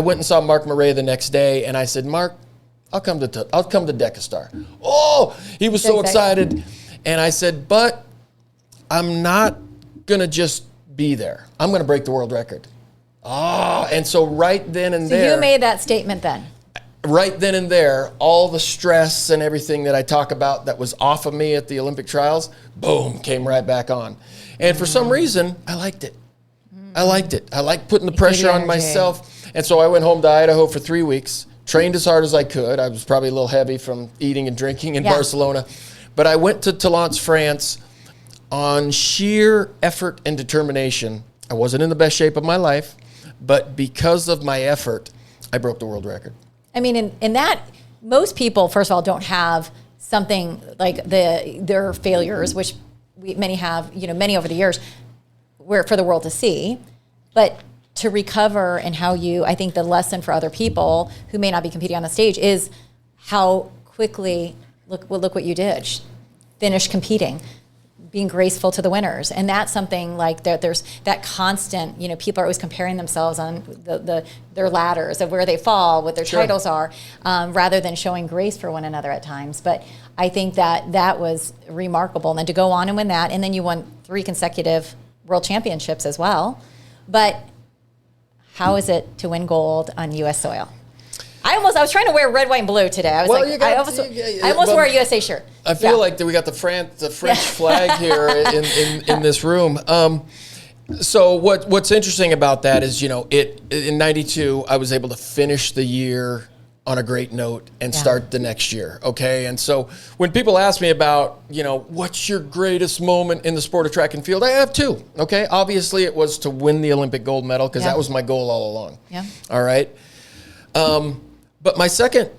went and saw Marc Marais the next day, and I said, Marc, I'll come to Decastar. Oh, he was so excited. And I said, but I'm not going to just be there. I'm going to break the world record. And so right then and there. So you made that statement then? Right then and there, all the stress and everything that I talk about that was off of me at the Olympic trials, boom, came right back on. And for some reason, I liked it. I liked it. I liked putting the pressure on myself. And so I went home to Idaho for 3 weeks. Trained as hard as I could. I was probably a little heavy from eating and drinking in Barcelona. But I went to Talence, France on sheer effort and determination. I wasn't in the best shape of my life, but because of my effort, I broke the world record. I mean, in that, most people, first of all, don't have something like their failures, which many have, many over the years, for the world to see. But to recover and I think the lesson for other people who may not be competing on the stage is how quickly, look what you did, finish competing, being graceful to the winners. And that's something like there's that constant, people are always comparing themselves on their ladders of where they fall, what their titles are, rather than showing grace for one another at times. But I think that was remarkable. And then to go on and win that, and then you won 3 consecutive world championships as well. But how is it to win gold on U.S. soil? I was trying to wear red, white, and blue today. I was I almost wore a USA shirt. I feel like we got the French flag here in this room. So what's interesting about that is, in '92 I was able to finish the year on a great note and start the next year. Okay, and so when people ask me about, what's your greatest moment in the sport of track and field, I have 2. Okay, obviously it was to win the Olympic gold medal because that was my goal all along. Yeah. All right. But my second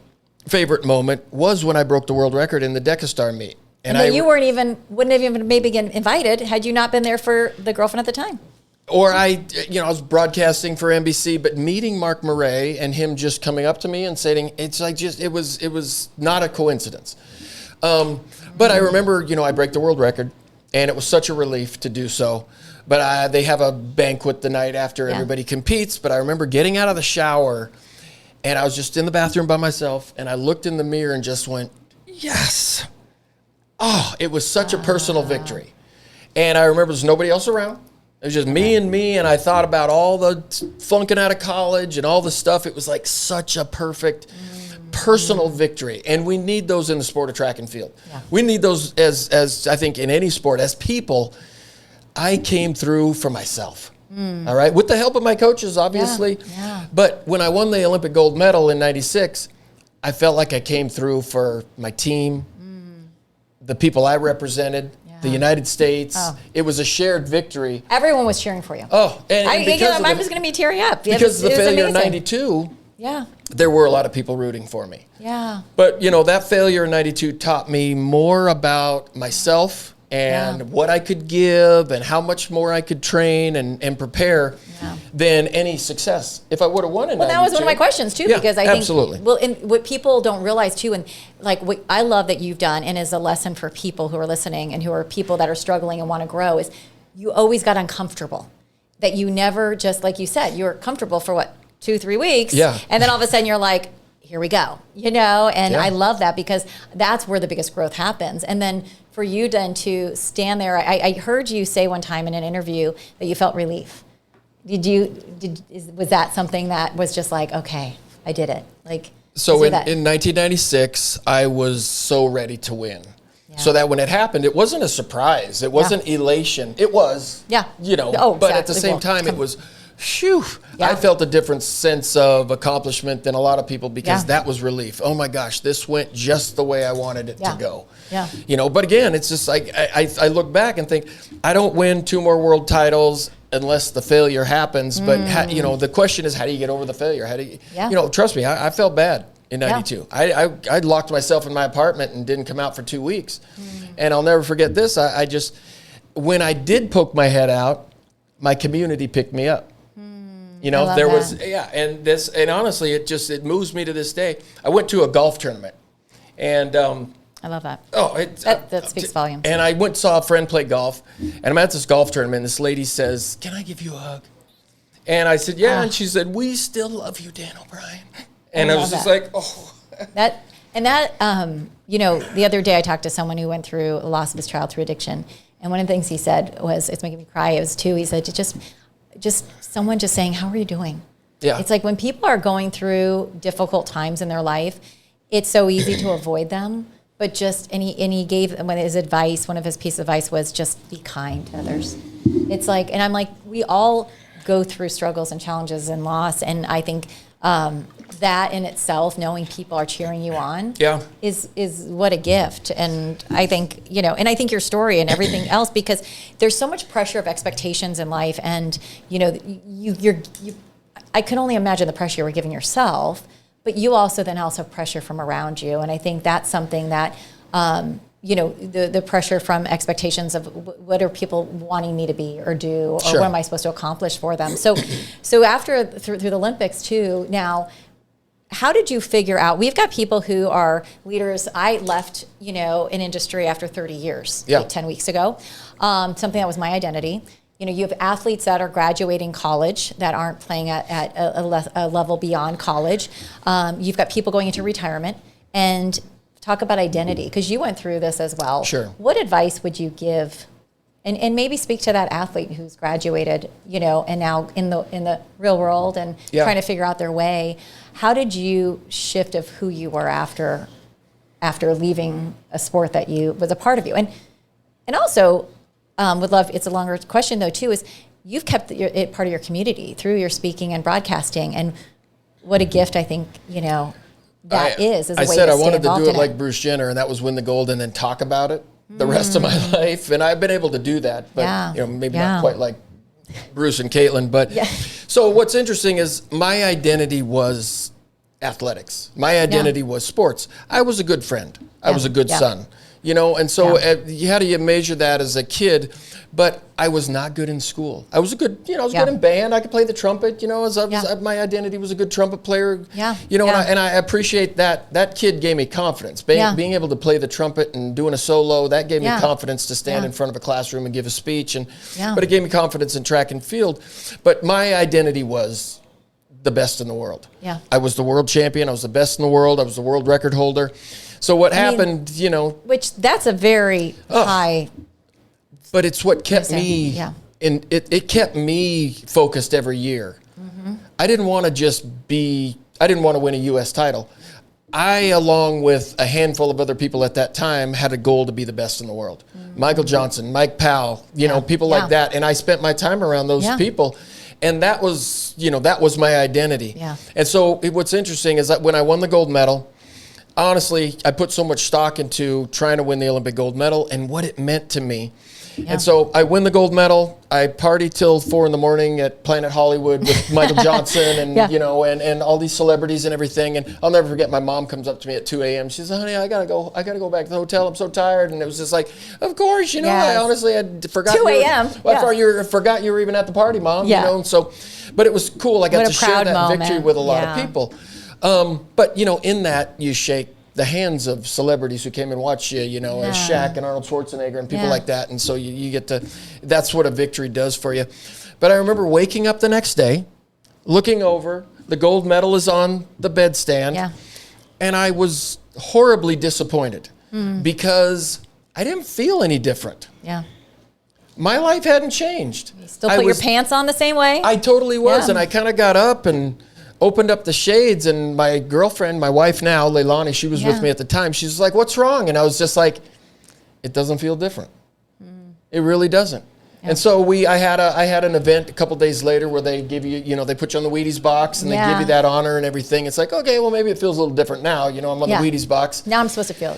favorite moment was when I broke the world record in the Decastar meet. And you wouldn't have even maybe been invited had you not been there for the girlfriend at the time. Or I was broadcasting for NBC, but meeting Marc Marais and him just coming up to me and saying, it was not a coincidence. But I remember, I break the world record, and it was such a relief to do so. But they have a banquet the night after everybody competes. But I remember getting out of the shower, and I was just in the bathroom by myself, and I looked in the mirror and just went, yes. Oh, it was such a personal victory. And I remember there's nobody else around. It was just me, and I thought about all the flunking out of college and all the stuff. It was like such a perfect personal victory. And we need those in the sport of track and field. Yeah. We need those as I think in any sport. As people, I came through for myself. All right, with the help of my coaches, obviously. Yeah. But when I won the Olympic gold medal in '96, I felt like I came through for my team, the people I represented, the United States. Oh. It was a shared victory. Everyone was cheering for you. Oh, and I was going to be tearing up. Because of the failure in '92, there were a lot of people rooting for me. Yeah. But, that failure in '92 taught me more about myself and what I could give and how much more I could train and prepare than any success. If I would have won in 92. Well, that was one of my questions, too, because I think, and what people don't realize, too, and like what I love that you've done, and is a lesson for people who are listening and who are people that are struggling and want to grow, is you always got uncomfortable. That you never just, like you said, you were comfortable for 2-3 weeks. Yeah. And then all of a sudden you're like, here we go, and I love that because that's where the biggest growth happens. And then for you then to stand there, I heard you say one time in an interview that you felt relief. Was that something that was just like, okay, I did it? So in 1996, I was so ready to win. Yeah. So that when it happened, it wasn't a surprise. It wasn't elation. It was, but at the same time, it was Phew. Yeah. I felt a different sense of accomplishment than a lot of people because Yeah. that was relief. Oh my gosh, this went just the way I wanted it to go. Yeah. You know, but again, it's just like I look back and think I don't win 2 more world titles unless the failure happens. But you know, the question is, how do you get over the failure? How do you? You know, trust me, I felt bad in '92. I locked myself in my apartment and didn't come out for 2 weeks. And I'll never forget this. I just, when I did poke my head out, my community picked me up. You know, there was, and honestly, it moves me to this day. I went to a golf tournament, and I love that. oh, That speaks volumes. And I went and saw a friend play golf, and I'm at this golf tournament, and this lady says, "Can I give you a hug?" And I said, "Yeah," and she said, "We still love you, Dan O'Brien." And I was just like, oh. That, you know, the other day I talked to someone who went through a loss of his child through addiction, and one of the things he said was, it's making me cry. It was too. He said, just someone just saying, "How are you doing?" Yeah. It's like when people are going through difficult times in their life, it's so easy to avoid them. But and he gave, one of his pieces of advice was just be kind to others. It's like, and I'm like, we all go through struggles and challenges and loss, and I think that in itself, knowing people are cheering you on, is what a gift. And I think, you know, and I think your story and everything else, because there's so much pressure of expectations in life, and you know, I could only imagine the pressure you were giving yourself, but you also then have pressure from around you, and I think that's something that. You know, the pressure from expectations of what are people wanting me to be or do, or what am I supposed to accomplish for them? So after through the Olympics too. Now, how did you figure out? We've got people who are leaders. I left, you know, an industry after 30 years, like 10 weeks ago. Something that was my identity. You know, you have athletes that are graduating college that aren't playing at a level beyond college. You've got people going into retirement, and talk about identity, because you went through this as well. Sure. What advice would you give, and maybe speak to that athlete who's graduated, you know, and now in the real world and trying to figure out their way? How did you shift of who you were after leaving a sport that was a part of you? And also, would love, it's a longer question though too, is you've kept it part of your community through your speaking and broadcasting, and what a gift I think, you know, that is a way to stay involved in it. I said I wanted to do it like Bruce Jenner, and that was win the gold and then talk about it the rest of my life. And I've been able to do that, but you know, maybe not quite like Bruce and Caitlin. But so what's interesting is my identity was athletics. My identity was sports. I was a good friend. I was a good son. You know, and so how do you measure that as a kid? But I was not good in school. I was good in band. I could play the trumpet, you know, my identity was a good trumpet player. You know, and I appreciate that. That kid gave me confidence. Being able to play the trumpet and doing a solo, that gave me confidence to stand in front of a classroom and give a speech. But it gave me confidence in track and field. But my identity was the best in the world. I was the world champion. I was the best in the world. I was the world record holder. So what happened, you know... Which, that's a very high... But it's what kept me... And it kept me focused every year. I didn't want to just be... I didn't want to win a U.S. title. I, along with a handful of other people at that time, had a goal to be the best in the world. Michael Johnson, Mike Powell, you know, people like that. And I spent my time around those people. And that was, you know, that was my identity. And so what's interesting is that when I won the gold medal... Honestly, I put so much stock into trying to win the Olympic gold medal and what it meant to me. And so I win the gold medal. I party till 4 a.m. at Planet Hollywood with Michael Johnson and you know, and all these celebrities and everything. And I'll never forget, my mom comes up to me at 2 a.m. She says, "Honey, I gotta go back to the hotel. I'm so tired." And it was just like, of course, you know, I honestly had forgot 2 a.m. I forgot you were even at the party, Mom. You know, and so, but it was cool. I got to share that victory with a lot of people. But, you know, in that, you shake the hands of celebrities who came and watched you, you know, as Shaq and Arnold Schwarzenegger and people like that. And so you get to, that's what a victory does for you. But I remember waking up the next day, looking over, the gold medal is on the bedstand, and I was horribly disappointed because I didn't feel any different. My life hadn't changed. You still put your pants on the same way? I totally was, and I kind of got up and opened up the shades, and my girlfriend, my wife now, Leilani, she was with me at the time. She was like, "What's wrong?" And I was just like, "It doesn't feel different. It really doesn't." And so I had an event a couple days later where they give you, they put you on the Wheaties box and they give you that honor and everything. It's like, okay, well, maybe it feels a little different now. I'm on the Wheaties box. Now I'm supposed to feel,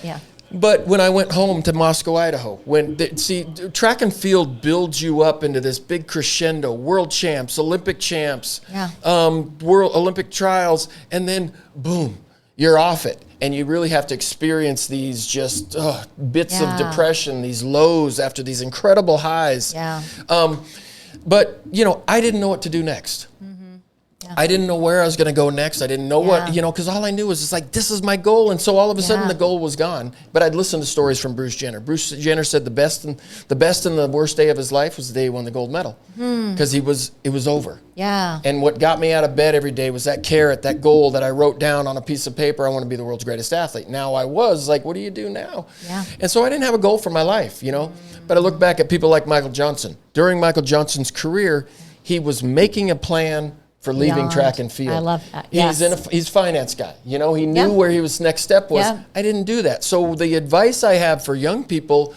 But when I went home to Moscow, Idaho, track and field builds you up into this big crescendo, world champs, Olympic champs, world Olympic trials, and then boom, you're off it. And you really have to experience these just bits of depression, these lows after these incredible highs. But, I didn't know what to do next. I didn't know where I was going to go next. I didn't know what, because all I knew was this is my goal. And so all of a sudden the goal was gone. But I'd listened to stories from Bruce Jenner. Bruce Jenner said the best and the worst day of his life was the day he won the gold medal. Because it was over. And what got me out of bed every day was that carrot, that goal that I wrote down on a piece of paper. I want to be the world's greatest athlete. Now I was like, what do you do now? And so I didn't have a goal for my life, But I look back at people like Michael Johnson. During Michael Johnson's career, he was making a plan for leaving track and field. I love that. He's a finance guy. He knew where his next step was. I didn't do that. So the advice I have for young people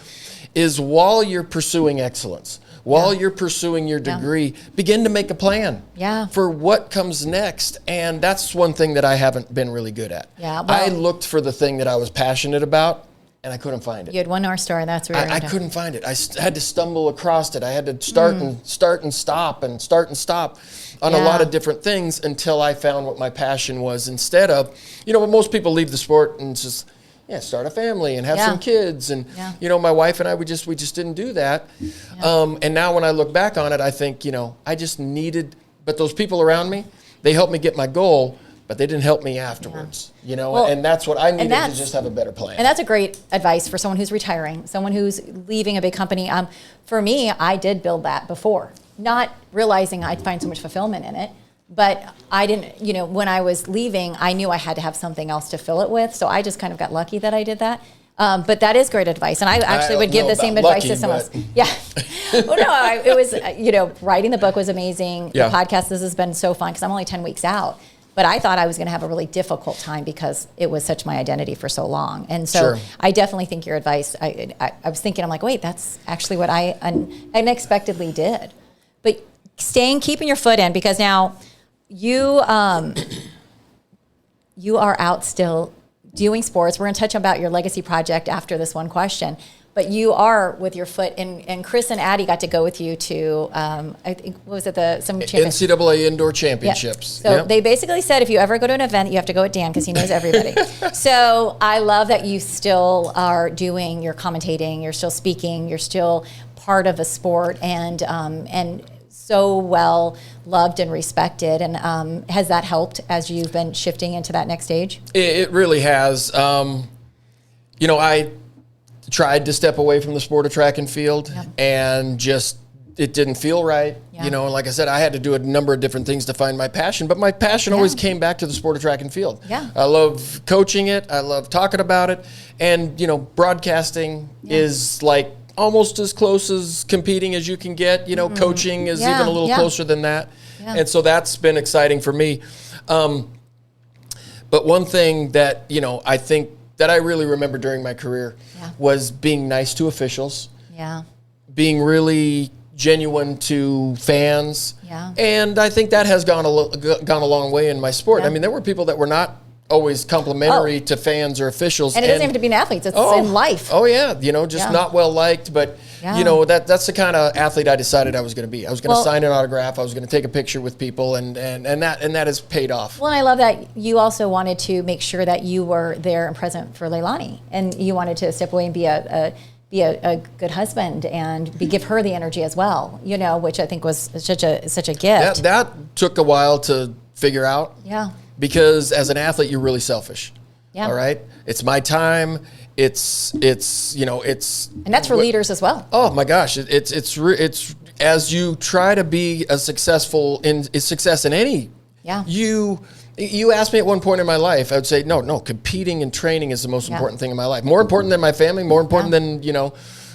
is while you're pursuing excellence, while you're pursuing your degree, begin to make a plan for what comes next. And that's one thing that I haven't been really good at. I looked for the thing that I was passionate about, and I couldn't find it. You had one North Star, and that's where I couldn't find it. I had to stumble across it. I had to start and stop on a lot of different things until I found what my passion was. Instead of, most people leave the sport and just start a family and have some kids. And my wife and I, we just didn't do that. And now when I look back on it, I think I just needed. But those people around me, they helped me get my goal. But they didn't help me afterwards, and that's what I needed to just have a better plan. And that's a great advice for someone who's retiring, someone who's leaving a big company. For me, I did build that before, not realizing I'd find so much fulfillment in it. But I didn't, when I was leaving, I knew I had to have something else to fill it with. So I just kind of got lucky that I did that. But that is great advice. And I actually would give the same advice to someone else. Well, no, it was, writing the book was amazing. The podcast, this has been so fun because I'm only 10 weeks out. But I thought I was going to have a really difficult time because it was such my identity for so long. And so I definitely think your advice, I was thinking, I'm like, wait, that's actually what I unexpectedly did. But keeping your foot in, because now you are out still doing sports. We're going to touch about your legacy project after this one question. But you are with your foot, and Chris and Addie got to go with you to, I think, what was it, some NCAA Indoor Championships. So they basically said if you ever go to an event, you have to go with Dan because he knows everybody. So I love that you still are doing your commentating, you're still speaking, you're still part of a sport, and so well loved and respected. And has that helped as you've been shifting into that next stage? It really has. I tried to step away from the sport of track and field and just it didn't feel right. Like I said, I had to do a number of different things to find my passion, but my passion always came back to the sport of track and field. I love coaching it. I love talking about it. And, broadcasting is like almost as close as competing as you can get. Coaching is even a little closer than that. And so that's been exciting for me. But one thing that, I think that I really remember during my career was being nice to officials, being really genuine to fans, and I think that has gone a long way in my sport. I mean, there were people that were not always complimentary to fans or officials, and it doesn't have to be in athletes; it's in life. Not well liked, but that's the kind of athlete I decided I was going to be. I was going to sign an autograph. I was going to take a picture with people, and that has paid off. Well, and I love that you also wanted to make sure that you were there and present for Leilani, and you wanted to step away and be a good husband and give her the energy as well. Which I think was such a gift. That took a while to figure out. Because as an athlete, you're really selfish. All right, it's my time. It's and that's for leaders as well. Oh my gosh, it's as you try to be a success in any. You asked me at one point in my life, I would say no. Competing and training is the most important thing in my life. More important than my family. More important than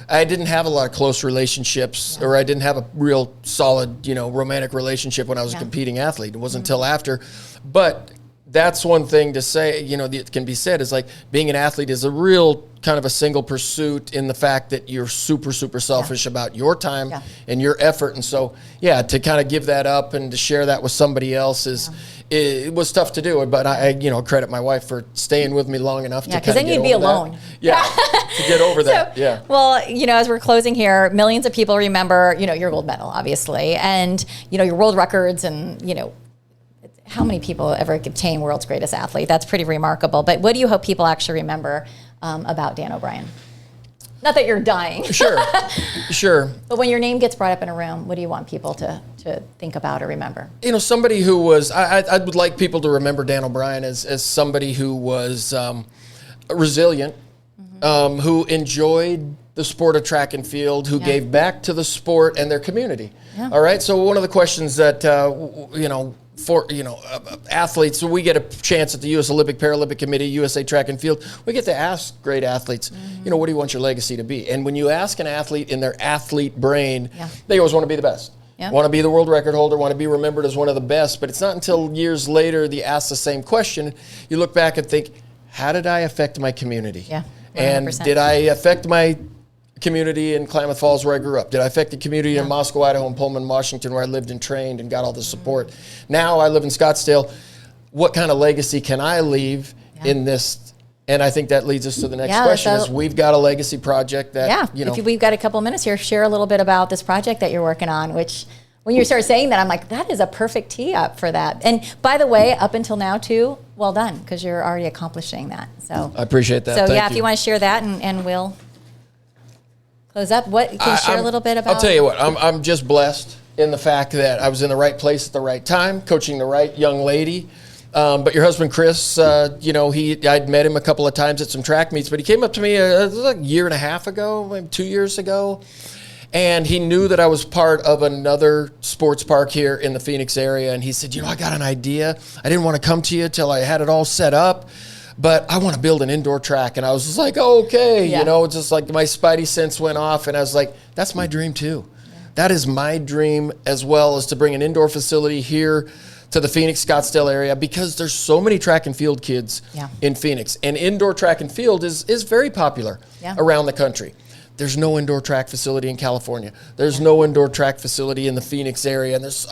I didn't have a lot of close relationships, or I didn't have a real solid romantic relationship when I was a competing athlete. It wasn't until after, but that's one thing to say, that can be said is like being an athlete is a real kind of a single pursuit in the fact that you're super, super selfish about your time and your effort. And so, to kind of give that up and to share that with somebody else it was tough to do. But I credit my wife for staying with me long enough to kind of because then you'd be alone. To get over that. Yeah. Well, as we're closing here, millions of people remember, your gold medal, obviously, and, your world records and, how many people ever obtain world's greatest athlete? That's pretty remarkable. But what do you hope people actually remember about Dan O'Brien? Not that you're dying. Sure. But when your name gets brought up in a room, what do you want people to think about or remember? Somebody who was, I would like people to remember Dan O'Brien as somebody who was resilient, who enjoyed the sport of track and field, who gave back to the sport and their community. Yeah. All right. So one of the questions that, for athletes, so we get a chance at the U.S. Olympic Paralympic Committee, USA Track and Field, we get to ask great athletes, what do you want your legacy to be? And when you ask an athlete in their athlete brain, they always want to be the best. Want to be the world record holder, want to be remembered as one of the best. But it's not until years later they ask the same question, you look back and think, how did I affect my community? 100%. And did I affect my community in Klamath Falls where I grew up? Did I affect the community in Moscow, Idaho, and Pullman, Washington, where I lived and trained and got all the support? Now I live in Scottsdale. What kind of legacy can I leave in this? And I think that leads us to the next question is we've got a legacy project that, if we've got a couple of minutes here, share a little bit about this project that you're working on, which when you start saying that, I'm like, that is a perfect tee up for that. And by the way, up until now too, well done, because you're already accomplishing that. So I appreciate that. So Thank if you want to share that and we'll close up. What can you share a little bit about? I'll tell you what, I'm just blessed in the fact that I was in the right place at the right time, coaching the right young lady. But your husband, Chris, I'd met him a couple of times at some track meets, but he came up to me a year and a half ago, maybe 2 years ago. And he knew that I was part of another sports park here in the Phoenix area. And he said, I got an idea. I didn't want to come to you till I had it all set up, but I want to build an indoor track. And I was just like, okay, just like my spidey sense went off. And I was like, that's my dream too. Yeah. That is my dream as well, as to bring an indoor facility here to the Phoenix, Scottsdale area, because there's so many track and field kids in Phoenix. And indoor track and field is very popular around the country. There's no indoor track facility in California. There's no indoor track facility in the Phoenix area. And there's,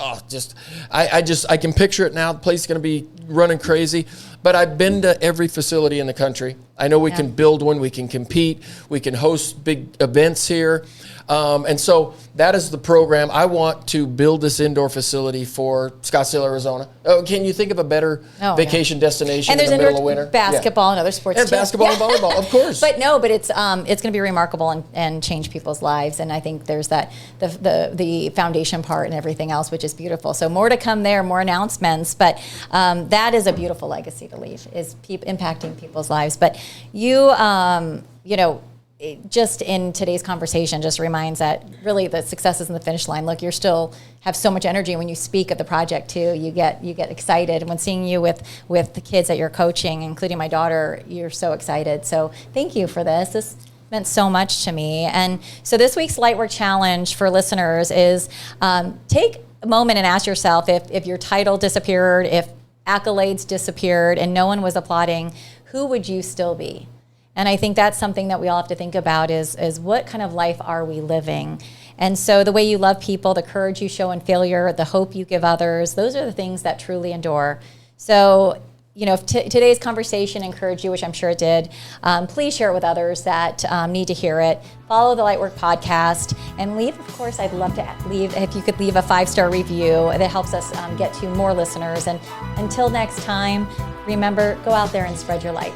I can picture it now. The place is going to be running crazy. But I've been to every facility in the country. I know we can build one. We can compete. We can host big events here. And so that is the program. I want to build this indoor facility for Scottsdale, Arizona. Oh, can you think of a better vacation destination in the middle of winter? Basketball and other sports and too. Basketball and volleyball, of course. But it's going to be remarkable and change people's lives. And I think there's that the foundation part and everything else, which is beautiful. So more to come there, more announcements. But that is a beautiful legacy to leave, is impacting people's lives. But you, just in today's conversation just reminds that really the success is in the finish line. Look, you still have so much energy when you speak of the project too. You get excited. When seeing you with the kids that you're coaching, including my daughter, you're so excited. So thank you for this. This meant so much to me. And so this week's Lightwork Challenge for listeners is take a moment and ask yourself if your title disappeared, if accolades disappeared and no one was applauding, who would you still be? And I think that's something that we all have to think about is what kind of life are we living? And so the way you love people, the courage you show in failure, the hope you give others, those are the things that truly endure. So, if today's conversation encouraged you, which I'm sure it did, please share it with others that need to hear it. Follow the Lightwork podcast and leave, of course, I'd love to leave, if you could leave a 5-star review. That helps us get to more listeners. And until next time, remember, go out there and spread your light.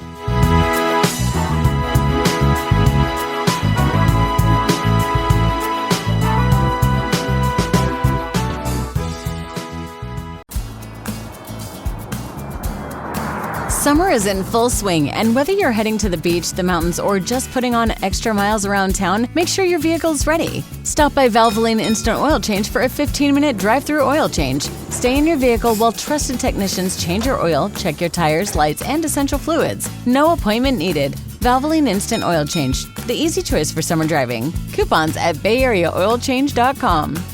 Summer is in full swing, and whether you're heading to the beach, the mountains, or just putting on extra miles around town, make sure your vehicle's ready. Stop by Valvoline Instant Oil Change for a 15-minute drive-through oil change. Stay in your vehicle while trusted technicians change your oil, check your tires, lights, and essential fluids. No appointment needed. Valvoline Instant Oil Change, the easy choice for summer driving. Coupons at BayAreaOilChange.com.